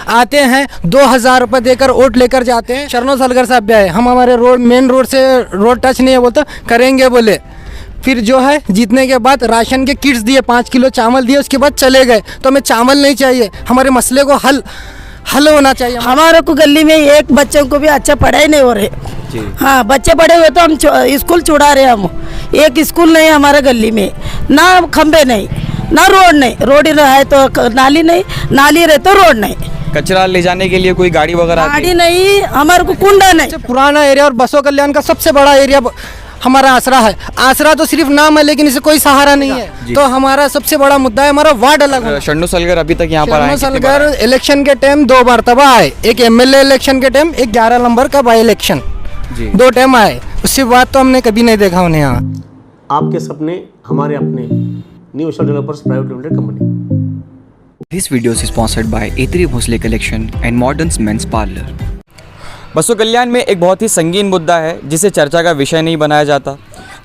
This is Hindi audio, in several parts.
आते हैं 2000 रुपये देकर वोट लेकर जाते हैं। शरणो सलगर साहब भी आए, हम हमारे रोड मेन रोड से रोड टच नहीं है बोलते करेंगे बोले, फिर जो है जीतने के बाद राशन के किट्स दिए, 5 किलो चावल दिए, उसके बाद चले गए। तो हमें चावल नहीं चाहिए, हमारे मसले को हल होना चाहिए। हमारे को गली में एक बच्चों को भी अच्छा पढ़ाई नहीं हो रहे जी। हाँ, बच्चे बड़े हुए तो हम स्कूल छुड़ा रहे हम। एक स्कूल नहीं हमारे गली में, ना खंबे नहीं, ना रोड नहीं, रोड है तो नाली नहीं, नाली रहे तो रोड नहीं, कचरा ले जाने के लिए कोई गाड़ी वगैरह गाड़ी नहीं, हमारे को कुंडा नहीं। पुराना एरिया और बसों कल्याण का सबसे बड़ा एरिया हमारा आसरा है। आसरा तो सिर्फ नाम है लेकिन इसे कोई सहारा नहीं है। तो हमारा सबसे बड़ा मुद्दा है हमारा वार्ड अलग होना। शरणो सलगर अभी तक यहाँ पर आए? शरणो सलगर इलेक्शन के टाइम 2 मरतबा आए, एक एमएलए इलेक्शन के टाइम, एक 11 नंबर का बाई इलेक्शन, 2 टाइम आए। उसके बाद तो हमने कभी नहीं देखा उन्हें यहाँ। आपके सपने हमारे अपने, new Asia developers private limited company. This video is sponsored by A3 Bhosle Collection and Modern's Men's Parlor. बसों कल्याण में एक बहुत ही संगीन मुद्दा है जिसे चर्चा का विषय नहीं बनाया जाता।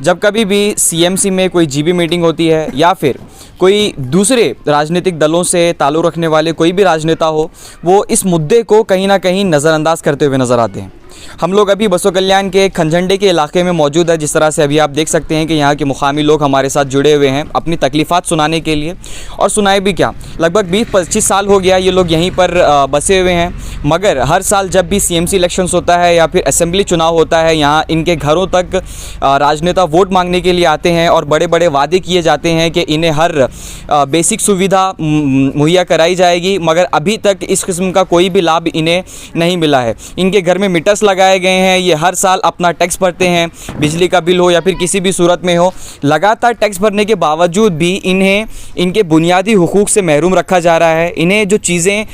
जब कभी भी सीएमसी में कोई जीबी मीटिंग होती है या फिर कोई दूसरे राजनीतिक दलों से ताल्लुक़ रखने वाले कोई भी राजनेता हो, वो इस मुद्दे को कहीं ना कहीं नज़रअंदाज करते हुए नज़र आते हैं। हम लोग अभी बसों कल्याण के खंजंडे के इलाके में मौजूद है। जिस तरह से अभी आप देख सकते हैं कि यहाँ के मुकामी लोग हमारे साथ जुड़े हुए हैं अपनी तकलीफ़ात सुनाने के लिए, और सुनाए भी क्या, लगभग 20-25 साल हो गया ये लोग यहीं पर बसे हुए हैं। मगर हर साल जब भी सीएमसी इलेक्शंस होता है या फिर असेंबली चुनाव होता है, यहाँ इनके घरों तक राजनेता वोट मांगने के लिए आते हैं और बड़े बड़े वादे किए जाते हैं कि इन्हें हर बेसिक सुविधा मुहैया कराई जाएगी, मगर अभी तक इस किस्म का कोई भी लाभ इन्हें नहीं मिला है। इनके घर में मीटर्स लगाए गए हैं, ये हर साल अपना टैक्स भरते हैं, बिजली का बिल हो या फिर किसी भी सूरत में हो। लगातार टैक्स भरने के बावजूद भी इन्हें इनके बुनियादी हुकूक से महरूम रखा जा रहा है। इन्हें जो चीज़ें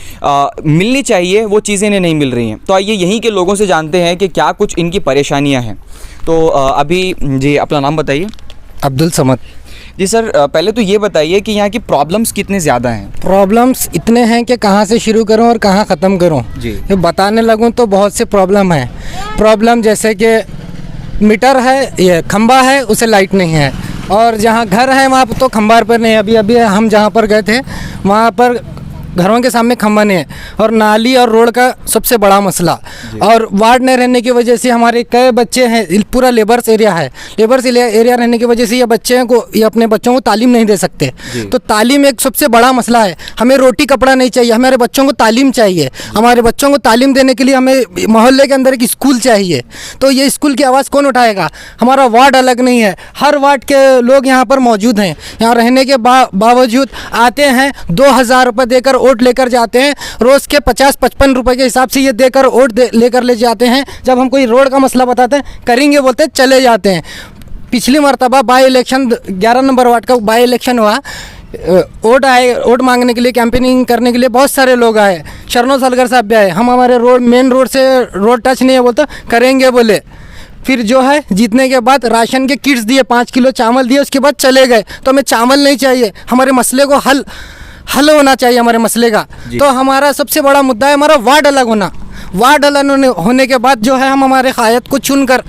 मिलनी चाहिए वो चीज़ें इन्हें नहीं मिल रही हैं। तो आइए यहीं के लोगों से जानते हैं कि क्या कुछ इनकी परेशानियाँ हैं। तो अभी जी अपना नाम बताइए। अब्दुल समद। जी सर, पहले तो ये बताइए कि यहाँ की प्रॉब्लम्स कितने ज़्यादा हैं? प्रॉब्लम्स इतने हैं कि कहाँ से शुरू करूँ और कहाँ ख़त्म करूँ जी। ये बताने लगूँ तो बहुत से प्रॉब्लम है। प्रॉब्लम जैसे कि मीटर है, ये खंबा है, उसे लाइट नहीं है, और जहाँ घर है वहाँ तो खंबा पर नहीं है। अभी हम जहाँ पर गए थे वहाँ पर घरों के सामने खंबा नहीं है, और नाली और रोड का सबसे बड़ा मसला। और वार्ड नहीं रहने की वजह से हमारे कई बच्चे हैं, पूरा लेबर्स एरिया है, लेबर्स एरिया रहने की वजह से ये अपने बच्चों को तालीम नहीं दे सकते। तो तालीम एक सबसे बड़ा मसला है। हमें रोटी कपड़ा नहीं चाहिए, हमारे बच्चों को तालीम चाहिए। हमारे बच्चों को तालीम देने के लिए हमें मोहल्ले के अंदर एक स्कूल चाहिए। तो ये स्कूल की आवाज़ कौन उठाएगा? हमारा वार्ड अलग नहीं है, हर वार्ड के लोग यहाँ पर मौजूद हैं। यहाँ रहने के बावजूद आते हैं 2000 रुपये देकर वोट लेकर जाते हैं। रोज़ के 50-55 रुपये के हिसाब से ये देकर वोट लेकर ले जाते हैं। जब हम कोई रोड का मसला बताते हैं करेंगे बोलते हैं, चले जाते हैं। पिछली मरतबा बाई इलेक्शन 11 नंबर वार्ड का बाई इलेक्शन हुआ, वोट मांगने के लिए, कैंपेनिंग करने के लिए बहुत सारे लोग आए। शरणो सलगर साहब भी आए, हम हमारे मेन रोड से रोड टच नहीं है बोलते करेंगे बोले, फिर जो है जीतने के बाद राशन के किट्स दिए, 5 किलो चावल दिए, उसके बाद चले गए। तो हमें चावल नहीं चाहिए, हमारे मसले को हल होना चाहिए हमारे मसले का। तो हमारा सबसे बड़ा मुद्दा है हमारा वार्ड अलग होना। वार्ड अलग होने के बाद जो है हम हमारे कायद को चुनकर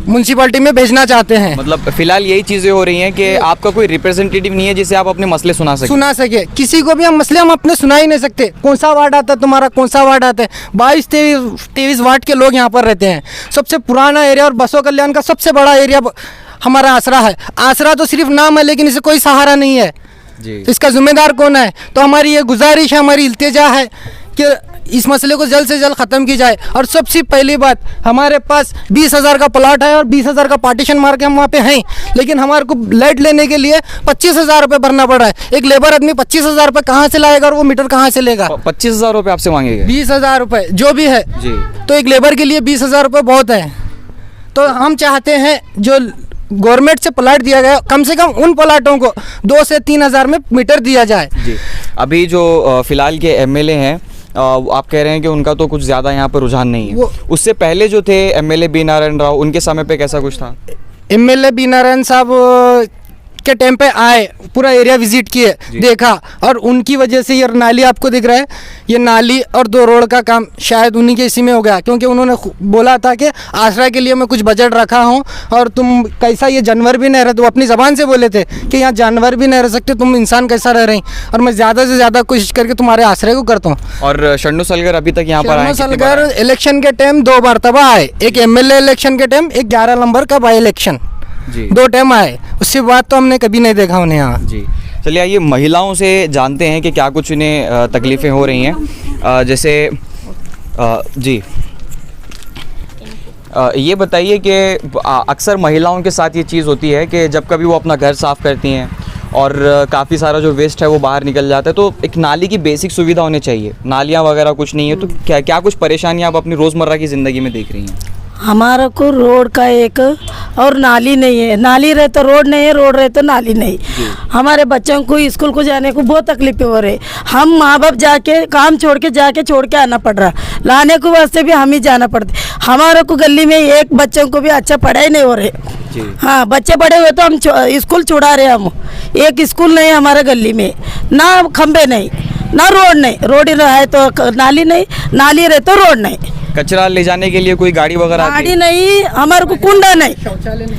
म्यूनसिपैलिटी में भेजना चाहते हैं। मतलब फिलहाल यही चीज़ें हो रही हैं कि आपका कोई रिप्रेजेंटेटिव नहीं है जिसे आप अपने मसले सुना सके। किसी को भी हम मसले अपने सुना ही नहीं सकते। कौन सा वार्ड आता है तुम्हारा, कौन सा वार्ड आता है? 22-23 वार्ड के लोग यहाँ पर रहते हैं। सबसे पुराना एरिया और बसों कल्याण का सबसे बड़ा एरिया हमारा आसरा है। आसरा तो सिर्फ नाम है लेकिन इसे कोई सहारा नहीं है जी। तो इसका जिम्मेदार कौन है? तो हमारी ये गुजारिश है, हमारी इल्तिजा है कि इस मसले को जल्द से जल्द ख़त्म की जाए। और सबसे पहली बात, हमारे पास 20,000 का प्लाट है और 20,000 का पार्टीशन मार के हम वहाँ पे हैं, लेकिन हमारे को लाइट लेने के लिए 25,000 रुपये भरना पड़ रहा है। एक लेबर आदमी 25,000 रुपये कहाँ से लाएगा और वो मीटर कहाँ से लेगा? 25,000 रुपये आपसे मांगेगा? 20,000 रुपये जो भी है जी। तो एक लेबर के लिए 20,000 रुपये बहुत है। तो हम चाहते हैं जो गवर्नमेंट से प्लाट दिया गया, कम से कम उन प्लाटों को 2 से 3,000 में मीटर दिया जाए जी। अभी जो फिलहाल के एमएलए हैं, आप कह रहे हैं कि उनका तो कुछ ज़्यादा यहाँ पर रुझान नहीं है। उससे पहले जो थे एमएलए बी नारायण राव, उनके समय पे कैसा कुछ था? एमएलए बी नारायण साहब के टाइम पे आए, पूरा एरिया विजिट किए, देखा, और उनकी वजह से ये नाली आपको दिख रहा है, ये नाली और 2 रोड का काम शायद उन्हीं के इसी में हो गया, क्योंकि उन्होंने बोला था कि आश्रय के लिए मैं कुछ बजट रखा हूँ और तुम कैसा, ये जानवर भी नहीं रहे, तो अपनी ज़बान से बोले थे कि यहाँ जानवर भी नहीं रह सकते, तुम इंसान कैसा रह रही, और मैं ज़्यादा से ज़्यादा कोशिश करके तुम्हारे आश्रय को करता हूँ। और शन्नू सलगर अभी तक यहाँ पर आए? सलगर इलेक्शन के टाइम 2 मरतबा आए, एक MLA इलेक्शन के टाइम, एक 11 नंबर का बाई इलेक्शन, जी 2 टाइम आए, उसके बाद तो हमने कभी नहीं देखा उन्हें यहाँ। जी चलिए, आइए महिलाओं से जानते हैं कि क्या कुछ उन्हें तकलीफ़ें हो रही हैं। जैसे जी ये बताइए कि अक्सर महिलाओं के साथ ये चीज़ होती है कि जब कभी वो अपना घर साफ़ करती हैं और काफ़ी सारा जो वेस्ट है वो बाहर निकल जाता है, तो एक नाली की बेसिक सुविधा होनी चाहिए, नालियाँ वगैरह कुछ नहीं है, तो क्या क्या कुछ परेशानियाँ आप अपनी रोज़मर्रा की ज़िंदगी में देख रही हैं? हमारा को रोड का एक और नाली नहीं है, नाली रहे तो रोड नहीं है, रोड रहे तो नाली नहीं। हमारे बच्चों को स्कूल को जाने को बहुत तकलीफें हो रही, हम माँ बाप जाके काम छोड़ के आना पड़ रहा, लाने को वास्ते भी हम ही जाना पड़ता। हमारे को गली में एक बच्चों को भी अच्छा पढ़ाई नहीं हो रहे। हाँ, बच्चे बड़े हुए तो हम स्कूल छुड़ा रहे, हम एक स्कूल नहीं हमारे गली में, ना खंबे नहीं, ना रोड नहीं, रोड रहे तो नाली नहीं, नाली रहे तो रोड नहीं। कचरा ले जाने के लिए कोई गाड़ी वगैरह गाड़ी नहीं, हमारे को कुंडा नहीं,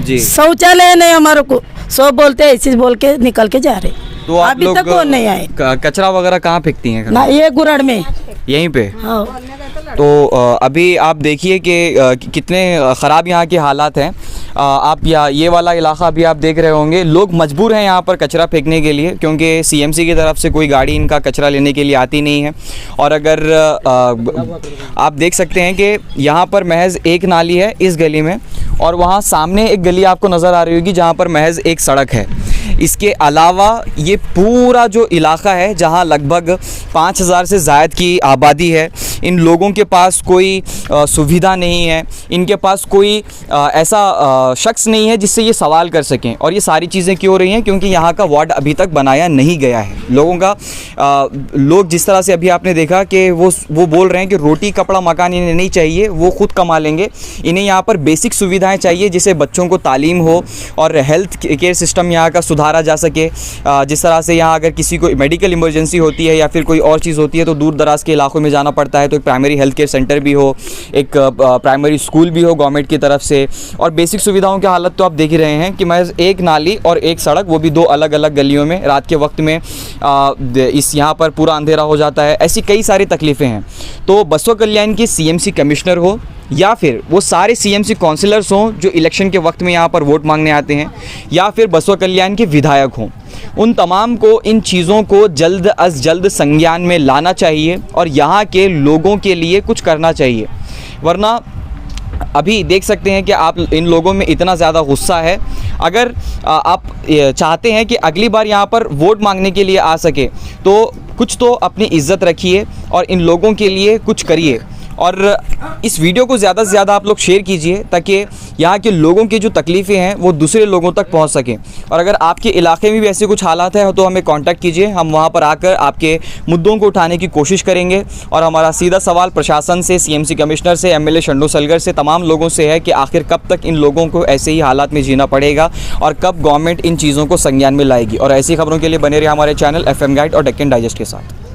जी शौचालय नहीं हमारे को, सब बोलते हैं ऐसे बोल के निकल के जा रहे। तो आप अभी लोग तक कौन नहीं आए। कचरा वगैरह कहाँ फेंकती हैं? ना ये गुराड़ में, यहीं पे। हाँ। तो अभी आप देखिए कि कितने ख़राब यहाँ के हालात हैं। आप ये वाला इलाका अभी आप देख रहे होंगे, लोग मजबूर हैं यहाँ पर कचरा फेंकने के लिए, क्योंकि CMC की तरफ से कोई गाड़ी इनका कचरा लेने के लिए आती नहीं है। और अगर आप देख सकते हैं कि यहाँ पर महज एक नाली है इस गली में, और वहाँ सामने एक गली आपको नज़र आ रही होगी जहाँ पर महज एक सड़क है। इसके अलावा ये पूरा जो इलाका है जहाँ लगभग 5000 से ज़ायद की आबादी है, इन लोगों के पास कोई सुविधा नहीं है, इनके पास कोई ऐसा शख्स नहीं है जिससे ये सवाल कर सकें। और ये सारी चीज़ें क्यों हो रही हैं? क्योंकि यहाँ का वार्ड अभी तक बनाया नहीं गया है। लोगों का लोग जिस तरह से अभी आपने देखा कि वो बोल रहे हैं कि रोटी कपड़ा मकान इन्हें नहीं चाहिए, वो खुद कमा लेंगे, इन्हें यहाँ पर बेसिक सुविधाएँ चाहिए जिससे बच्चों को तालीम हो और हेल्थ केयर सिस्टम यहाँ का सुधारा जा सके। जिस तरह से यहाँ अगर किसी को मेडिकल इमरजेंसी होती है या फिर कोई और चीज़ होती है तो दूर दराज के इलाकों में जाना पड़ता है, तो एक प्राइमरी हेल्थ केयर सेंटर भी हो, एक प्राइमरी स्कूल भी हो गवर्नमेंट की तरफ से। और बेसिक सुविधाओं की हालत तो आप देख ही रहे हैं कि महज एक नाली और एक सड़क, वो भी 2 अलग अलग गलियों में, रात के वक्त में इस यहाँ पर पूरा अंधेरा हो जाता है। ऐसी कई सारी तकलीफ़ें हैं। तो बसवा कल्याण की CMC कमिश्नर हो या फिर वो सारे CMC काउंसिलर्स हों जो इलेक्शन के वक्त में यहाँ पर वोट मांगने आते हैं, या फिर बसवा कल्याण के विधायक हों, उन तमाम को इन चीज़ों को जल्द अज जल्द संज्ञान में लाना चाहिए और यहाँ के लोगों के लिए कुछ करना चाहिए। वरना अभी देख सकते हैं कि आप इन लोगों में इतना ज़्यादा गुस्सा है। अगर आप चाहते हैं कि अगली बार यहाँ पर वोट मांगने के लिए आ सके तो कुछ तो अपनी इज्जत रखिए और इन लोगों के लिए कुछ करिए। और इस वीडियो को ज़्यादा से ज़्यादा आप लोग शेयर कीजिए ताकि यहाँ के लोगों की जो तकलीफ़ें हैं वो दूसरे लोगों तक पहुँच सकें। और अगर आपके इलाके में भी ऐसे कुछ हालात हैं तो हमें कांटेक्ट कीजिए, हम वहाँ पर आकर आपके मुद्दों को उठाने की कोशिश करेंगे। और हमारा सीधा सवाल प्रशासन से, CMC कमिश्नर से, MLA शन्नू सलगर से, तमाम लोगों से है कि आखिर कब तक इन लोगों को ऐसे ही हालात में जीना पड़ेगा और कब गवर्नमेंट इन चीज़ों को संज्ञान में लाएगी। और ऐसी खबरों के लिए बने रहे हमारे चैनल FM गाइड और डेक्कन डाइजेस्ट के साथ।